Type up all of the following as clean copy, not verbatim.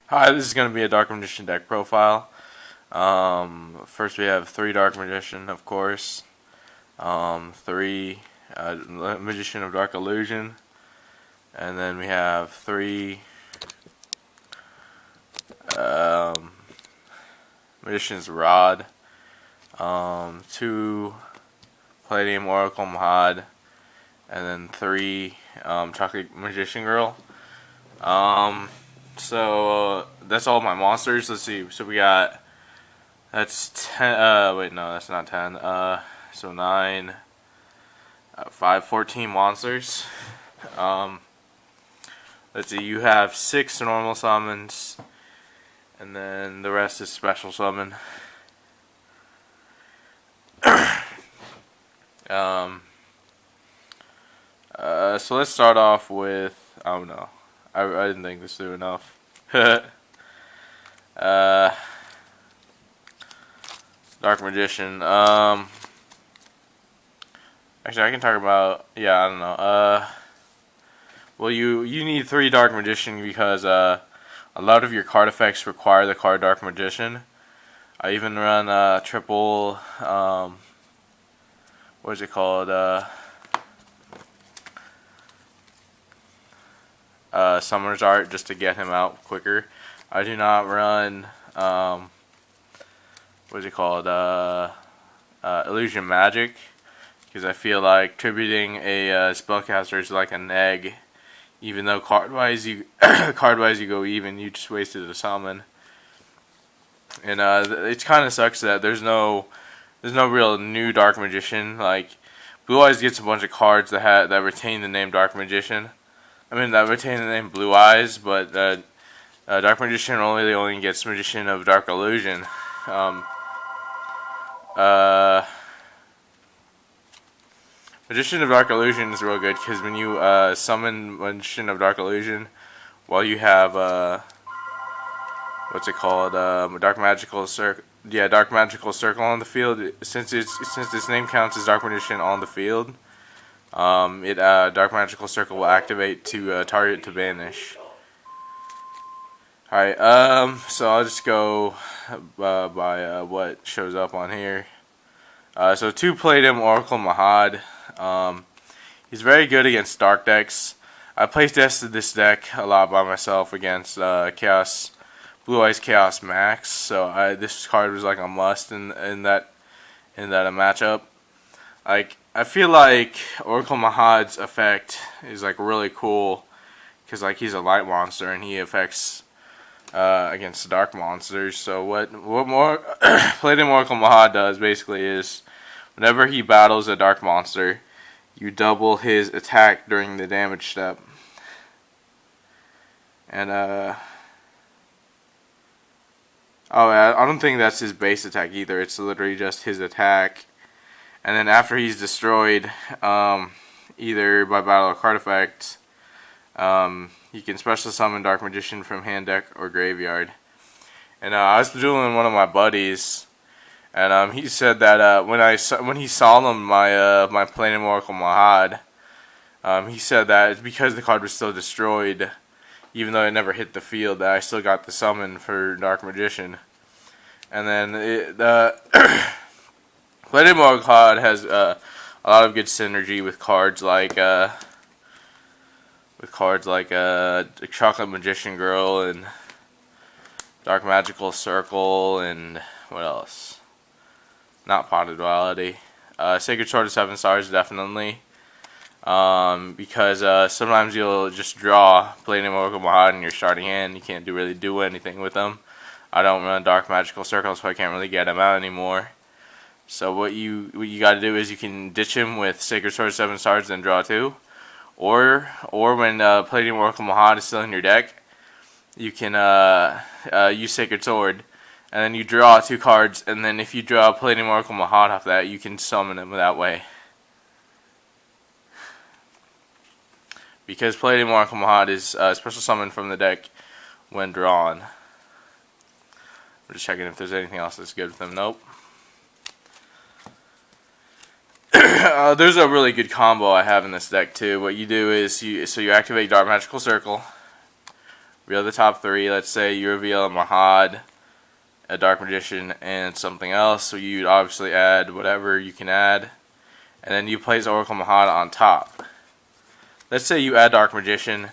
Hi, this is going to be a Dark Magician deck profile. First we have 3 Dark Magician, of course. 3 Magician of Dark Illusion. And then we have 3 um, Magician's Rod. 2 Palladium Oracle Mahad. And then 3 Chocolate Magician Girl. So that's all my monsters. Let's see. So we got that's 10. Wait, no, that's not 10. So 9, 5, 14 monsters. Um, let's see. You have 6 normal summons, and then the rest is special summon. um. So let's start off with. Oh no. I didn't think this through enough. Dark Magician. Actually, I can talk about. Yeah, I don't know. Well, you need 3 Dark Magician because a lot of your card effects require the card Dark Magician. I even run triple. What is it called? Summoner's Art just to get him out quicker. I do not run what is it called, Illusion Magic, because I feel like tributing a spellcaster is like an egg. Even though card wise you go even, you just wasted a summon. And it kind of sucks that there's no real new Dark Magician. Like Blue Eyes gets a bunch of cards that retain the name Dark Magician. I mean, that retain the name Blue Eyes, but Dark Magician only gets Magician of Dark Illusion. Magician of Dark Illusion is real good because when you summon Magician of Dark Illusion, while you have what's it called, Dark Magical Circle. Yeah, Dark Magical Circle on the field. Since its name counts as Dark Magician on the field. Dark Magical Circle will activate to target to banish. Alright, so I'll just go by what shows up on here. So 2 Palladium Oracle Mahad. He's very good against dark decks. I playtested this deck a lot by myself against Chaos Blue Eyes Chaos Max. So this card was like a must in that matchup. Like, I feel like Oracle Mahad's effect is like really cool because like he's a light monster and he affects against dark monsters. So what more Palladium Oracle Mahad does basically is whenever he battles a dark monster, you double his attack during the damage step. And I don't think that's his base attack either. It's literally just his attack. And then after he's destroyed, either by battle or card effect, you can special summon Dark Magician from hand, deck, or graveyard. And I was dueling one of my buddies, and he said that when he summoned my Palladium Oracle Mahad, he said that it's because the card was still destroyed, even though it never hit the field, that I still got the summon for Dark Magician. And then Palladium Oracle Mahad has a lot of good synergy with cards like Chocolate Magician Girl and Dark Magical Circle and what else? Not Potted Duality. Sacred Sword of 7 stars definitely. Because sometimes you'll just draw Palladium Oracle Mahad in your starting hand. You can't really do anything with them. I don't run Dark Magical Circle, so I can't really get him out anymore. So what you got to do is you can ditch him with Sacred Sword 7 stars, then draw 2, or when Palladium Oracle Mahad is still in your deck, you can use Sacred Sword, and then you draw 2 cards, and then if you draw Palladium Oracle Mahad off that, you can summon him that way. Because Palladium Oracle Mahad is special summon from the deck when drawn. I'm just checking if there's anything else that's good with him. Nope. There's a really good combo I have in this deck too. What you do is you activate Dark Magical Circle, reveal the top 3. Let's say you reveal a Mahad, a Dark Magician, and something else. So you'd obviously add whatever you can add, and then you place Oracle Mahad on top. Let's say you add Dark Magician,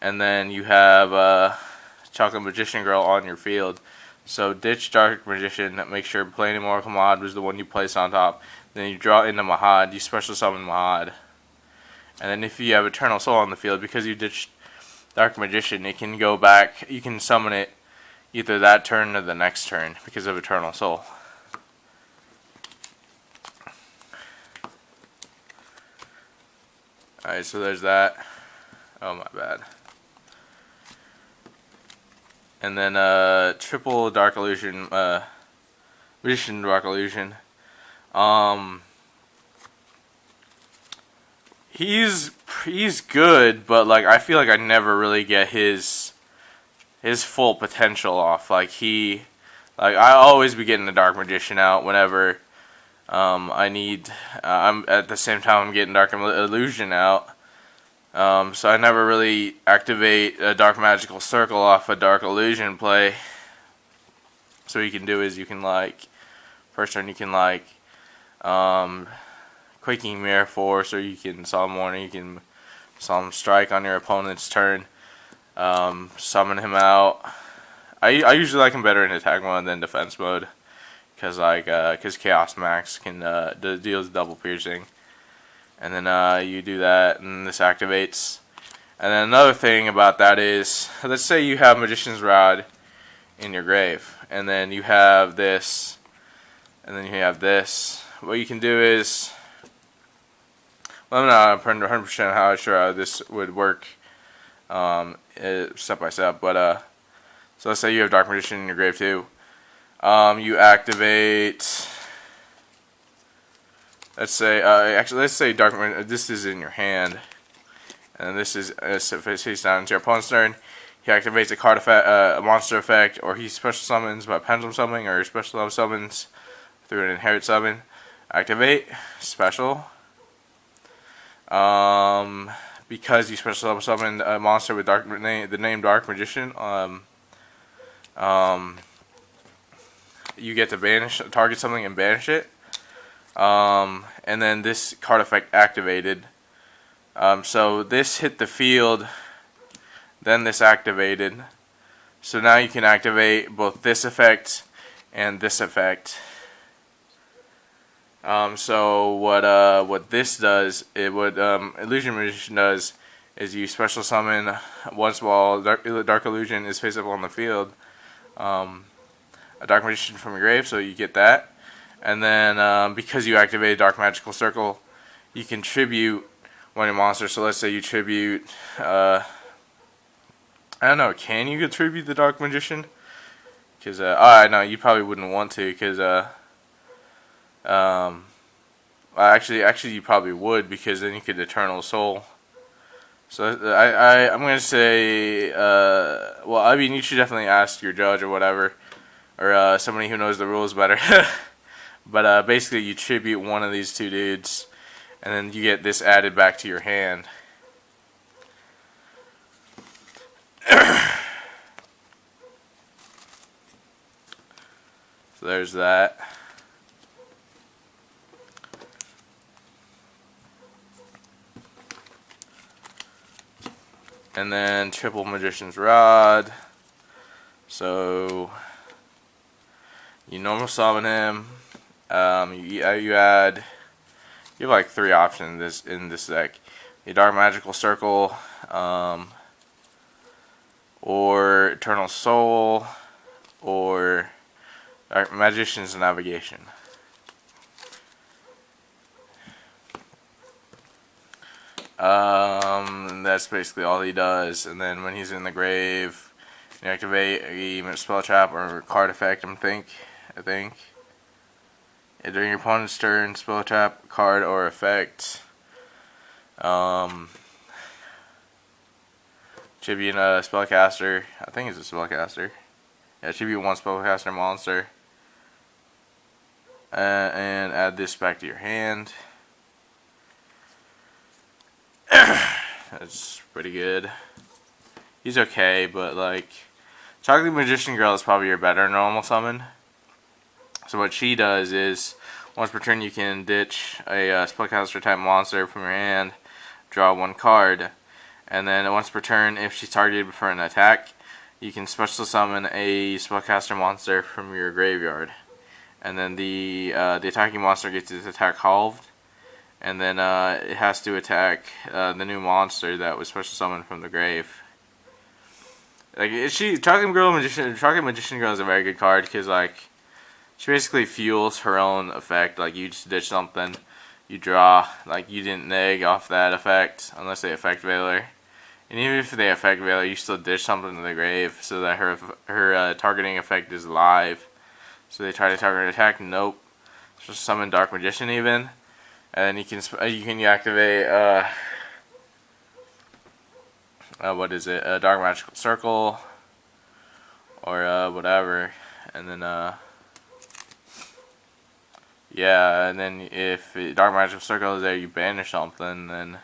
and then you have Chocolate Magician Girl on your field. So ditch Dark Magician, make sure Palladium Oracle Mahad was the one you placed on top. Then you draw into Mahad, you special summon Mahad. And then if you have Eternal Soul on the field, because you ditched Dark Magician, it can go back, you can summon it either that turn or the next turn because of Eternal Soul. Alright, so there's that. Oh, my bad. And then triple Dark Illusion, Magician Dark Illusion. He's good, but like I feel like I never really get his full potential off. Like I always be getting the Dark Magician out whenever I need. I'm at the same time I'm getting Dark Illusion out. So I never really activate a Dark Magical Circle off a Dark Illusion play. So what you can do is you can like first turn you can like Quaking Mirror Force, or you can Solemn Warning, you can Solemn Strike on your opponent's turn. Summon him out. I usually like him better in attack mode than defense mode, because Chaos Max can deals double piercing. And then you do that, and this activates. And then another thing about that is, let's say you have Magician's Rod in your grave, and then you have this, and then you have this. What you can do is, well, I'm not 100% sure how this would work step by step, but so let's say you have Dark Magician in your grave too. You activate. Let's say, let's say this is in your hand, and this is face down into your opponent's turn. He activates a card effect, a monster effect, or he special summons by pendulum summoning, or special summons through an inherit summon. Activate special. Because you special summon a monster with the name Dark Magician, you get to banish, target something and banish it. And then this card effect activated. So this hit the field, then this activated. So now you can activate both this effect and this effect. So what this does, Illusion Magician does, is you special summon once while Dark Illusion is face up on the field, a Dark Magician from your grave, so you get that. And then because you activated Dark Magical Circle, you can tribute one of your monsters. So let's say you tribute, I don't know, can you tribute the Dark Magician? Because no, you probably wouldn't want to, because actually you probably would, because then you could Eternal Soul. So I'm gonna say, well, I mean, you should definitely ask your judge or whatever, or somebody who knows the rules better. But basically, you tribute one of these two dudes, and then you get this added back to your hand. So there's that. And then triple Magician's Rod. So you normal summon him. You add. You have like 3 options in this deck: a Dark Magical Circle, or Eternal Soul, or Dark Magician's Navigation. That's basically all he does. And then when he's in the grave, you activate a spell trap or card effect. I think. During your opponent's turn, spell trap, card, or effect. Tribute a spellcaster. I think it's a spellcaster. Yeah, tribute one spellcaster monster. And add this back to your hand. That's pretty good. He's okay, but like Chocolate Magician Girl is probably your better normal summon. So what she does is, once per turn you can ditch a spellcaster type monster from your hand, draw 1 card, and then once per turn, if she's targeted for an attack, you can special summon a spellcaster monster from your graveyard, and then the attacking monster gets its attack halved, and then it has to attack the new monster that was special summoned from the grave. Like Chocolate Magician Girl is a very good card because like she basically fuels her own effect. Like you just ditch something, you draw, like you didn't neg off that effect unless they effect Veiler. And even if they effect Veiler, you still ditch something to the grave so that her targeting effect is live. So they try to target attack, nope. Just summon Dark Magician even, and you can activate what is it? Dark Magical Circle or whatever, and then yeah, and then if Dark Magical Circle is there, you banish something, then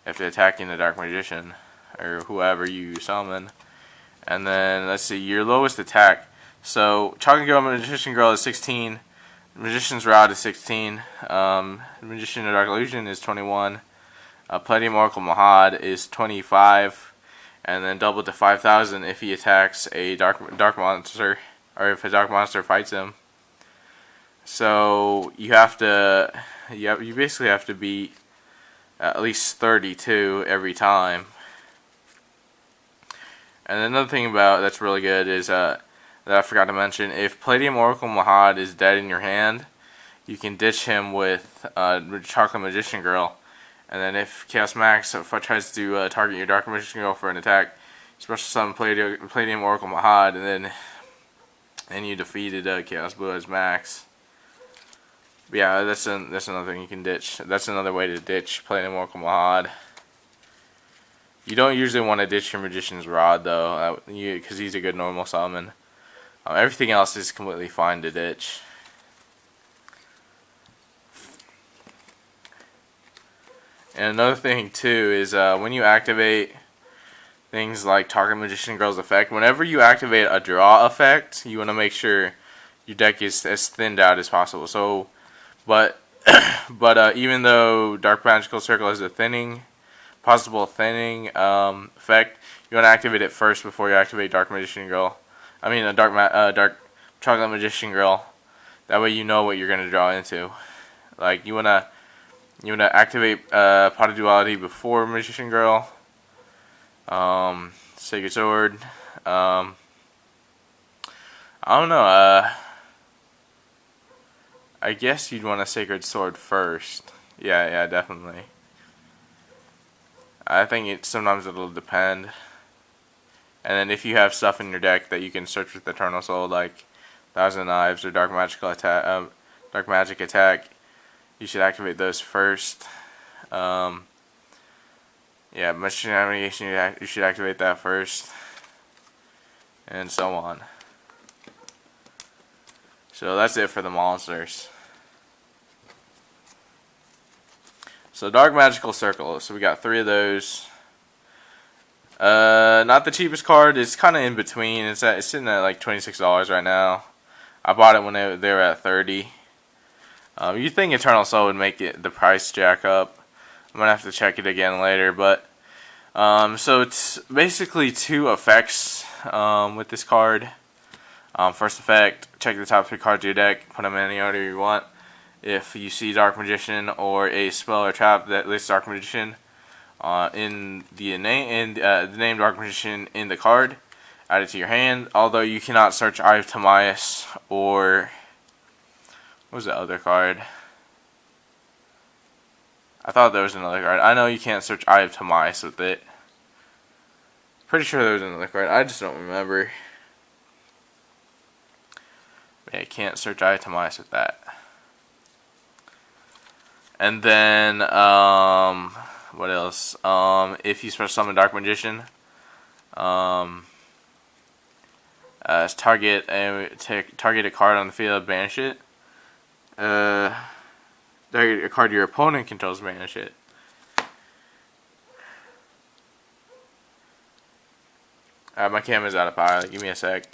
if they're attacking the Dark Magician or whoever you summon. And then let's see, your lowest attack. So Chocolate Magician Girl is 16, Magician's Rod is 16, Magician of Dark Illusion is 21, Palladium Oracle Mahad is 25, and then double to 5,000 if he attacks a dark monster, or if a dark monster fights him. So you basically have to beat at least 32 every time. And another thing that's really good is that I forgot to mention, if Palladium Oracle Mahad is dead in your hand, you can ditch him with Chocolate Magician Girl. And then if Chaos Max tries to target your Dark Magician Girl for an attack, special summon Palladium Oracle Mahad, and then you defeated Chaos Blue as Max. But yeah, that's another thing you can ditch. That's another way to ditch Palladium Oracle Mahad. You don't usually want to ditch your Magician's Rod though, because he's a good normal summon. Everything else is completely fine to ditch. And another thing too is when you activate things like Target Magician Girl's effect, whenever you activate a draw effect, you want to make sure your deck is as thinned out as possible. So, but even though Dark Magical Circle has a possible thinning effect, you want to activate it first before you activate Dark Magician Girl. I mean, a Dark Chocolate Magician Girl. That way you know what you're gonna draw into. Like you wanna activate Pot of Duality before Magician Girl. Sacred Sword. I don't know. I guess you'd want a Sacred Sword first. Yeah, definitely. I think sometimes it'll depend. And then if you have stuff in your deck that you can search with Eternal Soul, like Thousand Knives or Dark Magic Attack, you should activate those first. Yeah, Magician Navigation, you should activate that first, and so on. So that's it for the monsters. So Dark Magical Circle. So we got 3 of those. Not the cheapest card. It's kind of in between. It's sitting at like $26 right now. I bought it when they were at $30. You think Eternal Soul would make the price jack up? I'm gonna have to check it again later. But so it's basically 2 effects with this card. First effect: check the top 3 cards of your deck. Put them in any order you want. If you see Dark Magician or a spell or trap that lists Dark Magician in the name Dark Magician in the card, add it to your hand. Although you cannot search Eye of Timaeus or what was the other card? I thought there was another card. I know you can't search Eye of Timaeus with it. Pretty sure there was another card. I just don't remember. Yeah, can't search Eye of Timaeus with that. And then what else? If you special summon Dark Magician, target a card on the field, banish it. Target a card your opponent controls, banish it. My camera's out of power. Give me a sec.